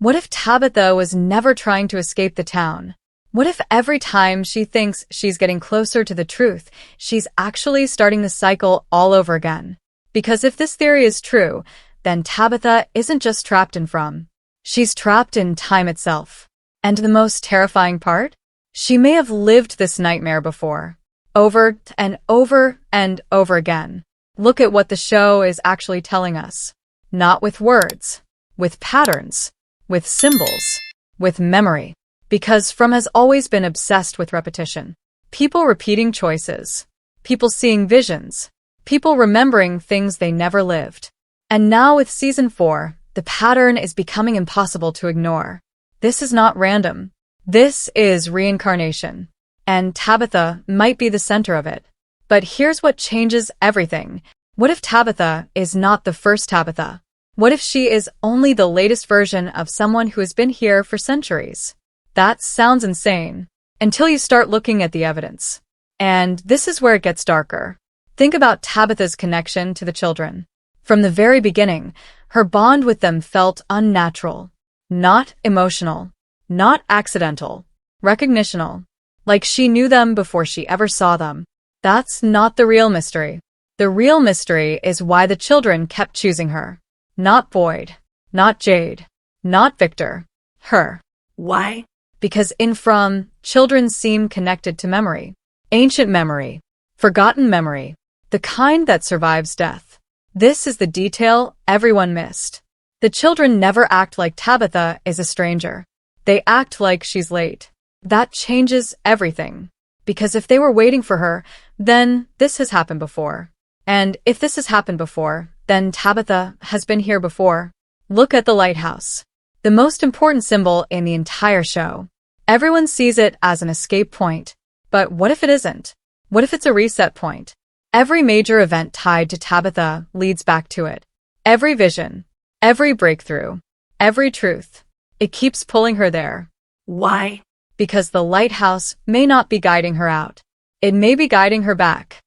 What if Tabitha was never trying to escape the town? What if every time she thinks she's getting closer to the truth, she's actually starting the cycle all over again? Because if this theory is true, then Tabitha isn't just trapped in from. She's trapped in time itself. And the most terrifying part? She may have lived this nightmare before. Over and over and over again. Look at what the show is actually telling us. Not with words, with patterns, with symbols, with memory. Because From has always been obsessed with repetition. People repeating choices. People seeing visions. People remembering things they never lived. And now with season 4, the pattern is becoming impossible to ignore. This is not random. This is reincarnation. And Tabitha might be the center of it. But here's what changes everything. What if Tabitha is not the first Tabitha? What if she is only the latest version of someone who has been here for centuries? That sounds insane. Until you start looking at the evidence. And this is where it gets darker. Think about Tabitha's connection to the children. From the very beginning, her bond with them felt unnatural. Not emotional. Not accidental. Recognitional. Like she knew them before she ever saw them. That's not the real mystery. The real mystery is why the children kept choosing her. Not Boyd. Not Jade. Not Victor. Her. Why? Because in From, children seem connected to memory. Ancient memory. Forgotten memory. The kind that survives death. This is the detail everyone missed. The children never act like Tabitha is a stranger. They act like she's late. That changes everything. Because if they were waiting for her, then this has happened before. And if this has happened before, then Tabitha has been here before. Look at the lighthouse. The most important symbol in the entire show. Everyone sees it as an escape point. But what if it isn't? What if it's a reset point? Every major event tied to Tabitha leads back to it. Every vision, every breakthrough, every truth. It keeps pulling her there. Why? Because the lighthouse may not be guiding her out. It may be guiding her back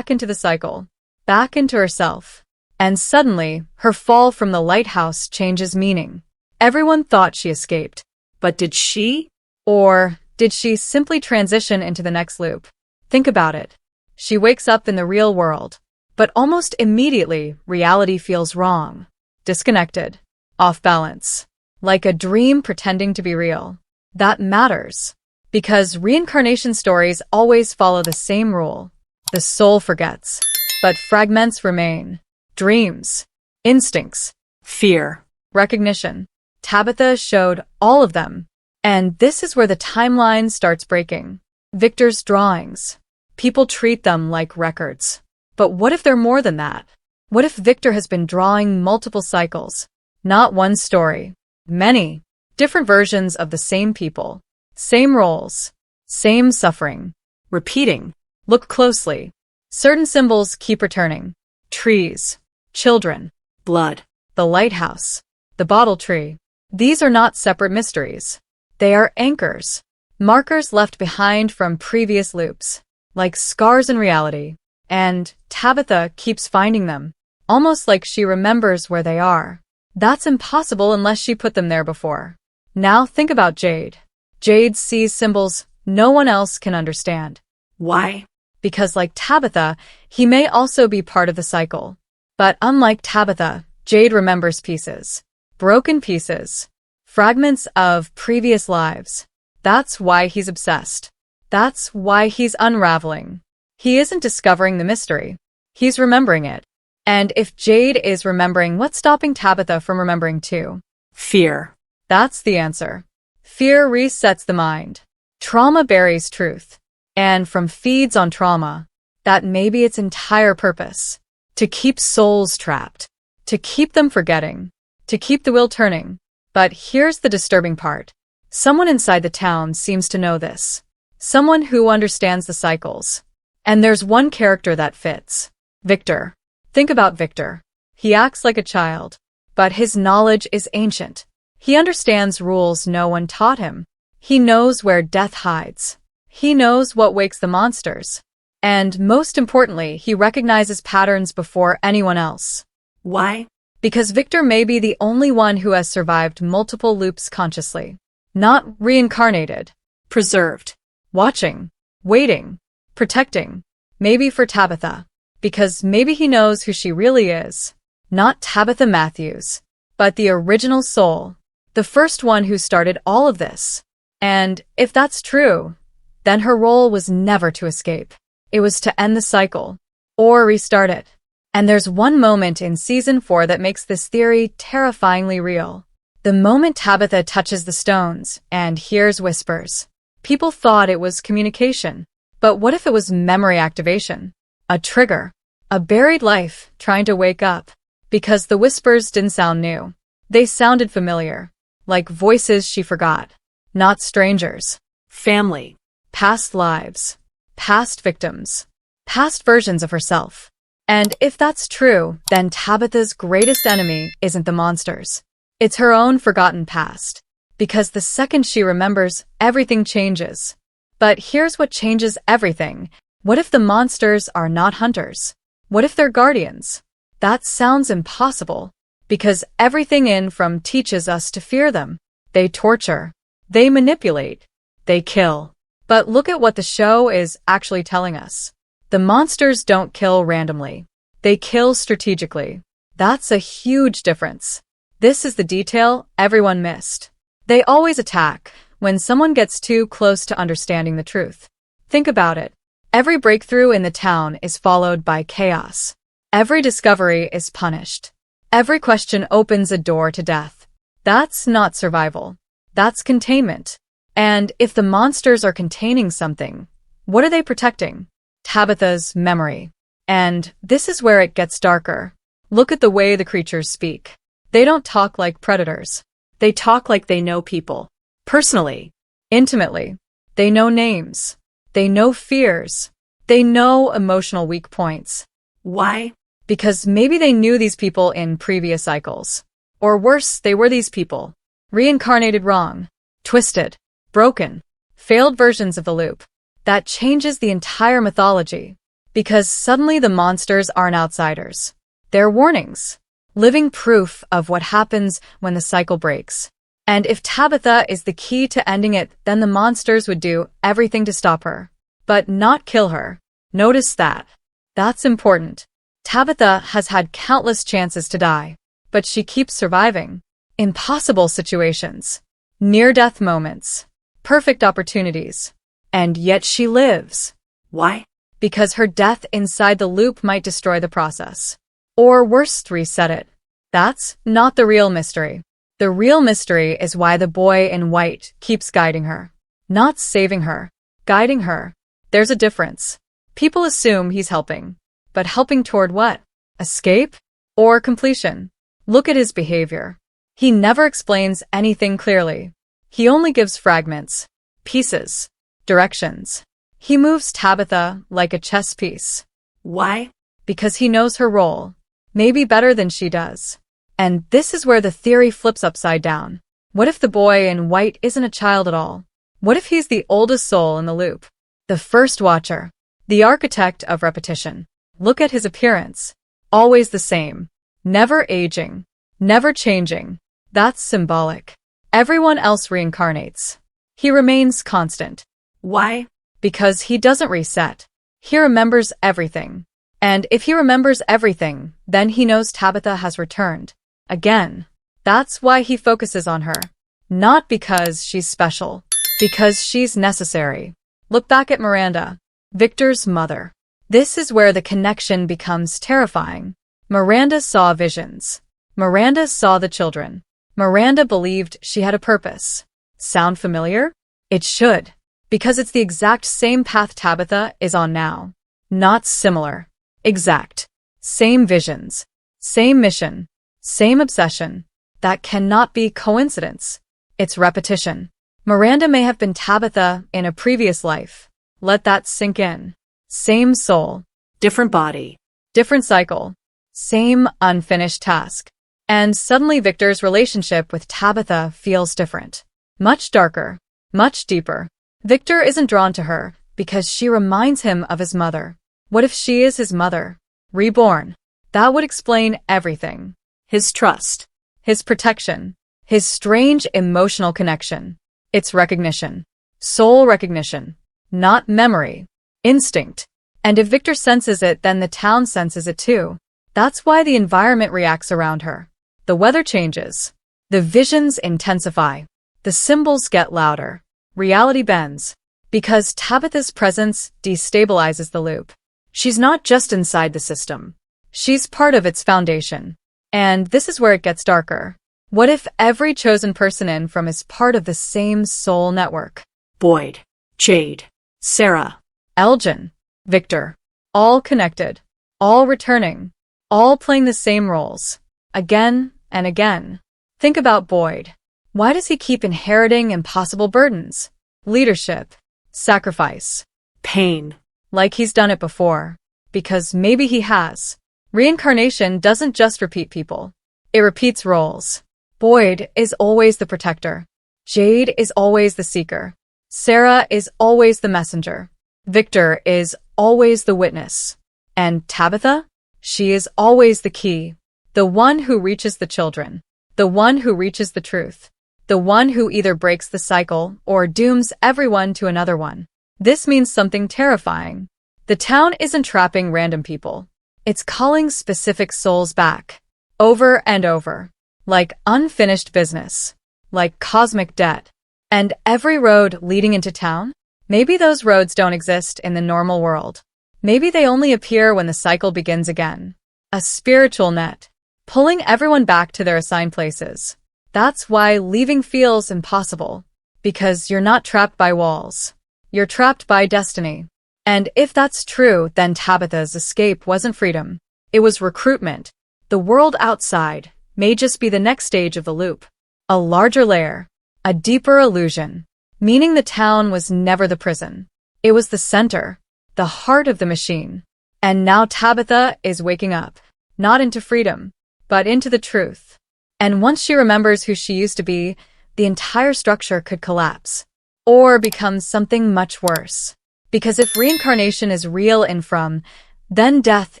into the cycle, back into herself. And suddenly, her fall from the lighthouse changes meaning. Everyone thought she escaped. But did she? Or did she simply transition into the next loop? Think about it. She wakes up in the real world, but almost immediately, reality feels wrong, disconnected, off balance, like a dream pretending to be real. That matters, because reincarnation stories always follow the same rule. The soul forgets, but fragments remain. Dreams, instincts, Fear. recognition. Tabitha showed all of them. And this is where the timeline starts breaking. Victor's drawings. People treat them like records. But what if they're more than that? What if Victor has been drawing multiple cycles? Not one story. Many. Different versions of the same people. Same roles. Same suffering. Repeating. Look closely. Certain symbols keep returning. Trees. Children. Blood. The lighthouse. The bottle tree. These are not separate mysteries. They are anchors. Markers left behind from previous loops. Like scars in reality. And Tabitha keeps finding them. Almost like she remembers where they are. That's impossible unless she put them there before. Now think about Jade. Jade sees symbols no one else can understand. Why? Because like Tabitha, he may also be part of the cycle. But unlike Tabitha, Jade remembers pieces. Broken pieces. Fragments of previous lives. That's why he's obsessed. That's why he's unraveling. He isn't discovering the mystery. He's remembering it. And if Jade is remembering, what's stopping Tabitha from remembering too? Fear. That's the answer. Fear resets the mind. Trauma buries truth. And From feeds on trauma. That may be its entire purpose. To keep souls trapped. To keep them forgetting. To keep the wheel turning. But here's the disturbing part. Someone inside the town seems to know this. Someone who understands the cycles. And there's one character that fits. Victor. Think about Victor. He acts like a child. But his knowledge is ancient. He understands rules no one taught him. He knows where death hides. He knows what wakes the monsters. And most importantly, he recognizes patterns before anyone else. Why? Because Victor may be the only one who has survived multiple loops consciously. Not reincarnated. Preserved. Watching. Waiting. Protecting. Maybe for Tabitha. Because maybe he knows who she really is. Not Tabitha Matthews, but the original soul. The first one who started all of this. And if that's true, then her role was never to escape. It was to end the cycle. Or restart it. And there's one moment in season 4 that makes this theory terrifyingly real. The moment Tabitha touches the stones and hears whispers. People thought it was communication. But what if it was memory activation? A trigger. A buried life trying to wake up. Because the whispers didn't sound new. They sounded familiar. Like voices she forgot. Not strangers. Family. Past lives. Past victims. Past versions of herself. And if that's true, then Tabitha's greatest enemy isn't the monsters. It's her own forgotten past. Because the second she remembers, everything changes. But here's what changes everything. What if the monsters are not hunters? What if they're guardians? That sounds impossible. Because everything in From teaches us to fear them. They torture. They manipulate. They kill. But look at what the show is actually telling us. The monsters don't kill randomly. They kill strategically. That's a huge difference. This is the detail everyone missed. They always attack when someone gets too close to understanding the truth. Think about it. Every breakthrough in the town is followed by chaos. Every discovery is punished. Every question opens a door to death. That's not survival. That's containment. And if the monsters are containing something, what are they protecting? Tabitha's memory. And this is where it gets darker. Look at the way the creatures speak. They don't talk like predators. They talk like they know people. Personally. Intimately. They know names. They know fears. They know emotional weak points. Why? Because maybe they knew these people in previous cycles. Or worse, they were these people. Reincarnated wrong. Twisted. Broken. Failed versions of the loop. That changes the entire mythology. Because suddenly the monsters aren't outsiders. They're warnings. Living proof of what happens when the cycle breaks. And if Tabitha is the key to ending it, then the monsters would do everything to stop her. But not kill her. Notice that. That's important. Tabitha has had countless chances to die. But she keeps surviving. Impossible situations. Near-death moments. Perfect opportunities. And yet she lives. Why? Because her death inside the loop might destroy the process. Or worse, reset it. That's not the real mystery. The real mystery is why the boy in white keeps guiding her. Not saving her. Guiding her. There's a difference. People assume he's helping. But helping toward what? Escape? Or completion? Look at his behavior. He never explains anything clearly. He only gives fragments. Pieces. Directions. He moves Tabitha like a chess piece. Why? Because he knows her role. Maybe better than she does. And this is where the theory flips upside down. What if the boy in white isn't a child at all? What if he's the oldest soul in the loop? The first watcher. The architect of repetition. Look at his appearance. Always the same. Never aging. Never changing. That's symbolic. Everyone else reincarnates. He remains constant. Why? Because he doesn't reset. He remembers everything. And if he remembers everything, then he knows Tabitha has returned. Again. That's why he focuses on her. Not because she's special. Because she's necessary. Look back at Miranda. Victor's mother. This is where the connection becomes terrifying. Miranda saw visions. Miranda saw the children. Miranda believed she had a purpose. Sound familiar? It should. Because it's the exact same path Tabitha is on now. Not similar. Exact. Same visions. Same mission. Same obsession. That cannot be coincidence. It's repetition. Miranda may have been Tabitha in a previous life. Let that sink in. Same soul. Different body. Different cycle. Same unfinished task. And suddenly Victor's relationship with Tabitha feels different. Much darker. Much deeper. Victor isn't drawn to her because she reminds him of his mother. What if she is his mother? Reborn. That would explain everything. His trust. His protection. His strange emotional connection. It's recognition. Soul recognition. Not memory. Instinct. And if Victor senses it, then the town senses it too. That's why the environment reacts around her. The weather changes. The visions intensify. The symbols get louder. Reality bends. Because Tabitha's presence destabilizes the loop. She's not just inside the system. She's part of its foundation. And this is where it gets darker. What if every chosen person in from is part of the same soul network? Boyd. Jade. Sarah. Elgin. Victor. All connected. All returning. All playing the same roles. Again and again. Think about Boyd. Why does he keep inheriting impossible burdens? Leadership. Sacrifice. Pain. Like he's done it before. Because maybe he has. Reincarnation doesn't just repeat people. It repeats roles. Boyd is always the protector. Jade is always the seeker. Sarah is always the messenger. Victor is always the witness. And Tabitha? She is always the key. The one who reaches the children. The one who reaches the truth. The one who either breaks the cycle or dooms everyone to another one. This means something terrifying. The town isn't trapping random people. It's calling specific souls back. Over and over. Like unfinished business. Like cosmic debt. And every road leading into town? Maybe those roads don't exist in the normal world. Maybe they only appear when the cycle begins again. A spiritual net. Pulling everyone back to their assigned places. That's why leaving feels impossible. Because you're not trapped by walls. You're trapped by destiny. And if that's true, then Tabitha's escape wasn't freedom. It was recruitment. The world outside may just be the next stage of the loop. A larger layer. A deeper illusion. Meaning the town was never the prison. It was the center. The heart of the machine. And now Tabitha is waking up. Not into freedom, but into the truth. And once she remembers who she used to be, the entire structure could collapse. Or become something much worse. Because if reincarnation is real and from, then death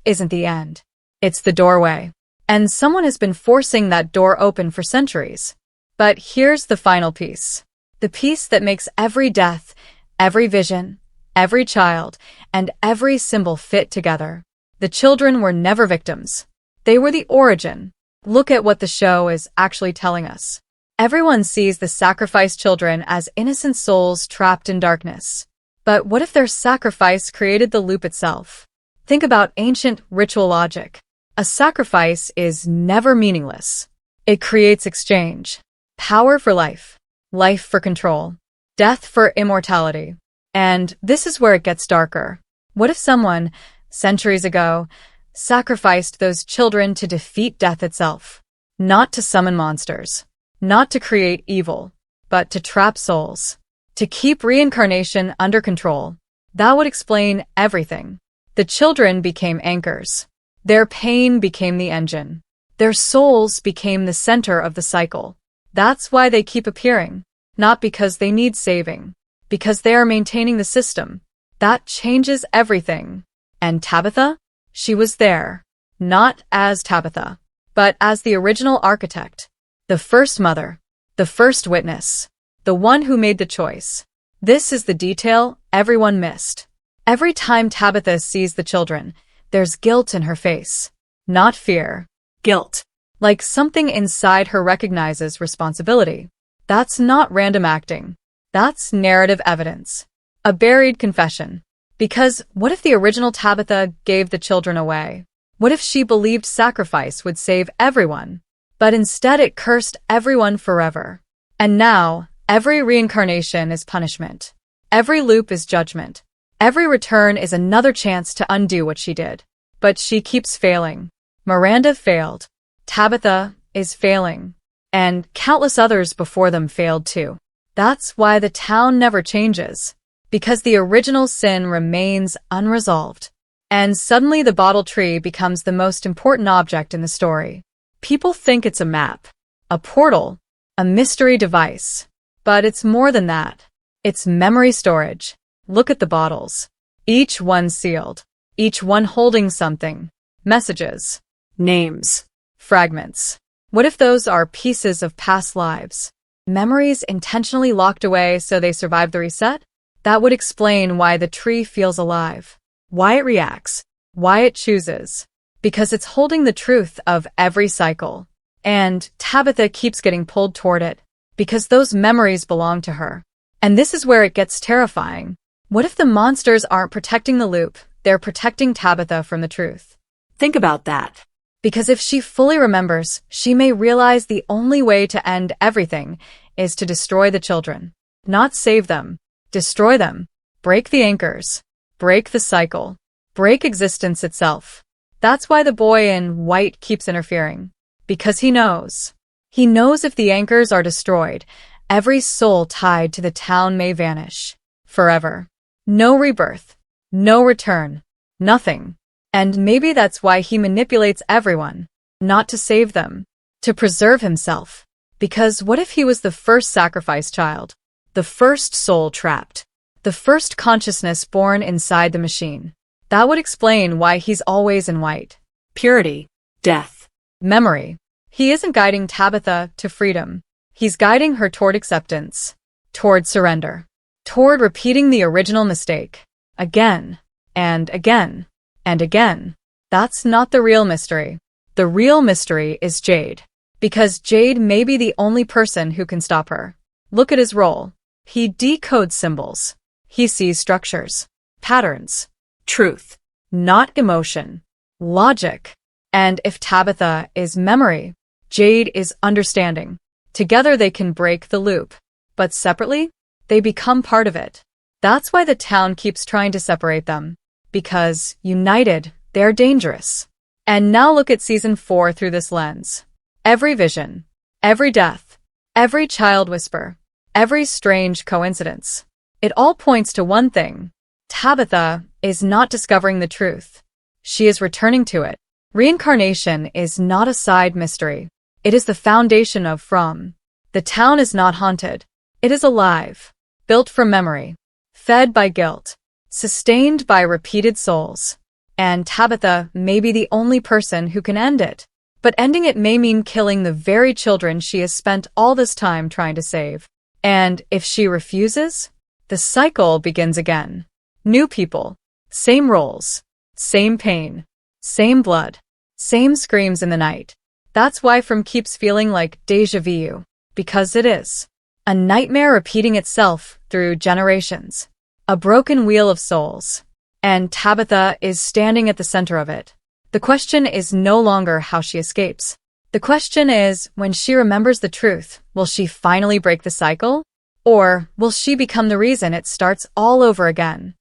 isn't the end. It's the doorway. And someone has been forcing that door open for centuries. But here's the final piece. The piece that makes every death, every vision, every child, and every symbol fit together. The children were never victims. They were the origin. Look at what the show is actually telling us. Everyone sees the sacrificed children as innocent souls trapped in darkness. But what if their sacrifice created the loop itself? Think about ancient ritual logic. A sacrifice is never meaningless. It creates exchange. Power for life. Life for control. Death for immortality. And this is where it gets darker. What if someone, centuries ago, sacrificed those children to defeat death itself? Not to summon monsters. Not to create evil. But to trap souls. To keep reincarnation under control. That would explain everything. The children became anchors. Their pain became the engine. Their souls became the center of the cycle. That's why they keep appearing. Not because they need saving. Because they are maintaining the system. That changes everything. And Tabitha? She was there. Not as Tabitha, but as the original architect. The first mother. The first witness. The one who made the choice. This is the detail everyone missed. Every time Tabitha sees the children, there's guilt in her face. Not fear. Guilt. Like something inside her recognizes responsibility. That's not random acting. That's narrative evidence. A buried confession. Because what if the original Tabitha gave the children away? What if she believed sacrifice would save everyone? But instead it cursed everyone forever. And now, every reincarnation is punishment. Every loop is judgment. Every return is another chance to undo what she did. But she keeps failing. Miranda failed. Tabitha is failing. And countless others before them failed too. That's why the town never changes. Because the original sin remains unresolved. And suddenly the bottle tree becomes the most important object in the story. People think it's a map, a portal, a mystery device. But it's more than that. It's memory storage. Look at the bottles. Each one sealed. Each one holding something. Messages. Names. Fragments. What if those are pieces of past lives? Memories intentionally locked away so they survive the reset? That would explain why the tree feels alive, why it reacts, why it chooses. Because it's holding the truth of every cycle. And Tabitha keeps getting pulled toward it, because those memories belong to her. And this is where it gets terrifying. What if the monsters aren't protecting the loop, they're protecting Tabitha from the truth? Think about that. Because if she fully remembers, she may realize the only way to end everything is to destroy the children. Not save them. Destroy them. Break the anchors. Break the cycle. Break existence itself. That's why the boy in white keeps interfering. Because he knows. He knows if the anchors are destroyed, every soul tied to the town may vanish. Forever. No rebirth. No return. Nothing. And maybe that's why he manipulates everyone. Not to save them. To preserve himself. Because what if he was the first sacrificed child? The first soul trapped. The first consciousness born inside the machine. That would explain why he's always in white. Purity. Death. Memory. He isn't guiding Tabitha to freedom. He's guiding her toward acceptance. Toward surrender. Toward repeating the original mistake. Again. And again. And again. That's not the real mystery. The real mystery is Jade. Because Jade may be the only person who can stop her. Look at his role. He decodes symbols. He sees structures. Patterns. Truth. Not emotion. Logic. And if Tabitha is memory, Jade is understanding. Together they can break the loop. But separately, they become part of it. That's why the town keeps trying to separate them. Because, united, they're dangerous. And now look at season 4 through this lens. Every vision, every death, every child whisper, every strange coincidence. It all points to one thing. Tabitha is not discovering the truth. She is returning to it. Reincarnation is not a side mystery. It is the foundation of From. The town is not haunted. It is alive, built from memory, fed by guilt, sustained by repeated souls. And Tabitha may be the only person who can end it. But ending it may mean killing the very children she has spent all this time trying to save. And if she refuses, the cycle begins again. New people, same roles, same pain, same blood, same screams in the night. That's why From keeps feeling like déjà vu, because it is. A nightmare repeating itself through generations. A broken wheel of souls. And Tabitha is standing at the center of it. The question is no longer how she escapes. The question is, when she remembers the truth, will she finally break the cycle? Or will she become the reason it starts all over again?